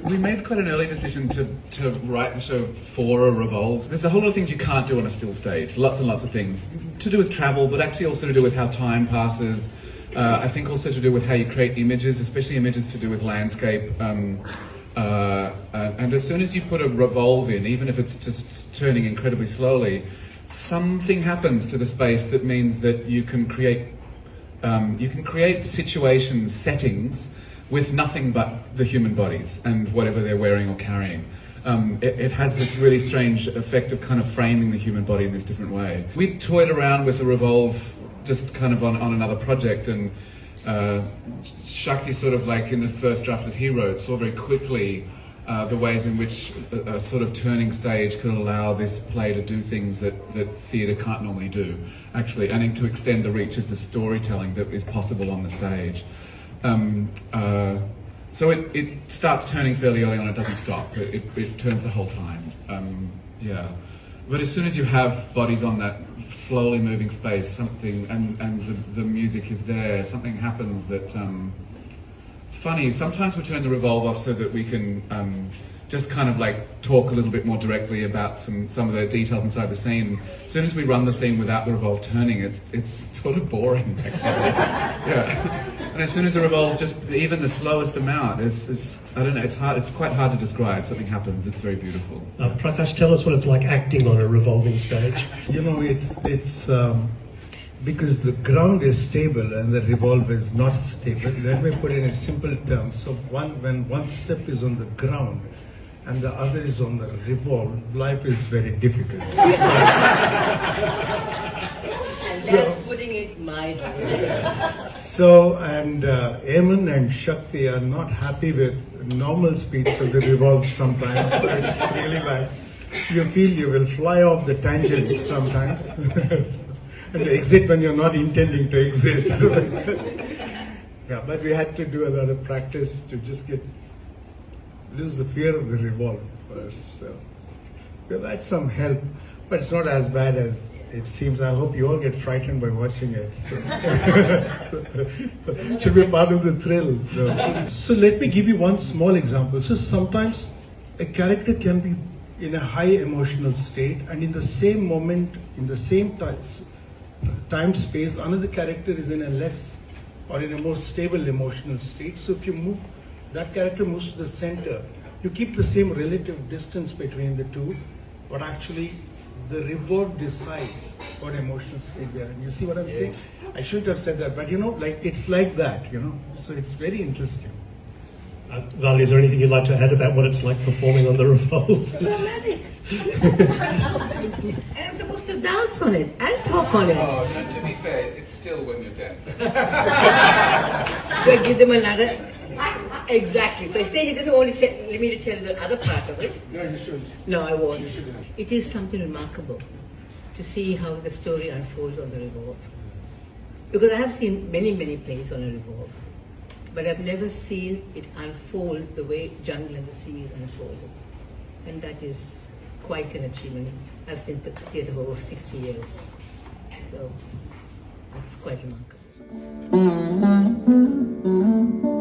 We made quite an early decision to write the show for a Revolve. There's a whole lot of things you can't do on a still stage, lots and lots of things. To do with travel, but actually also to do with how time passes. I think also to do with how you create images, especially images to do with landscape. And as soon as you put a revolve in, even if it's just turning incredibly slowly, something happens to the space that means that you can create situations, settings, with nothing but the human bodies and whatever they're wearing or carrying. It has this really strange effect of kind of framing the human body in this different way. We toyed around with the Revolve just kind of on another project, and Shakti sort of like in the first draft that he wrote saw very quickly the ways in which a sort of turning stage could allow this play to do things that theatre can't normally do, actually, and to extend the reach of the storytelling that is possible on the stage. So it starts turning fairly early on, it doesn't stop, it turns the whole time. Yeah. But as soon as you have bodies on that slowly moving space, something, and the music is there, something happens that, it's funny, sometimes we turn the Revolve off so that we can just kind of like talk a little bit more directly about some of the details inside the scene. As soon as we run the scene without the Revolve turning, it's sort of boring, actually. Yeah. And as soon as the Revolve, just even the slowest amount, it's I don't know, it's quite hard to describe. Something happens, it's very beautiful. Prakash, tell us what it's like acting on a revolving stage. You know, it's because the ground is stable and the revolve is not stable. Let me put it in simple terms. So when one step is on the ground and the other is on the revolve, life is very difficult. And that's putting it mildly. So, and Eamon and Shakti are not happy with normal speeds of the revolve sometimes. So it's really like, you feel you will fly off the tangent sometimes. And exit when you're not intending to exit. Yeah, but we had to do a lot of practice to just lose the fear of the revolve first. So we've had some help, but it's not as bad as it seems. I hope you all get frightened by watching it. So it should be a part of the thrill. So let me give you one small example. So sometimes a character can be in a high emotional state, and in the same moment, in the same time space, another character is in a less or in a more stable emotional state. So if you move, that character moves to the center, you keep the same relative distance between the two, but actually the revolve decides what emotional state they are in. You see what I'm saying? I shouldn't have said that, but you know, like it's like that, you know. So it's very interesting. Vali, is there anything you'd like to add about what it's like performing on the Revolve? Dramatic. And I'm supposed to dance on it and talk on it. Oh, no, to be fair, it's still when you're dancing. We'll give them another. Exactly. So I say he doesn't only let me to tell the other part of it. No, you should. No, I won't. It is something remarkable to see how the story unfolds on the Revolve. Because I have seen many, many plays on a Revolve, but I've never seen it unfold the way Jungle and the Sea is unfolded. And that is quite an achievement. I've seen the theatre for over 60 years. So that's quite remarkable.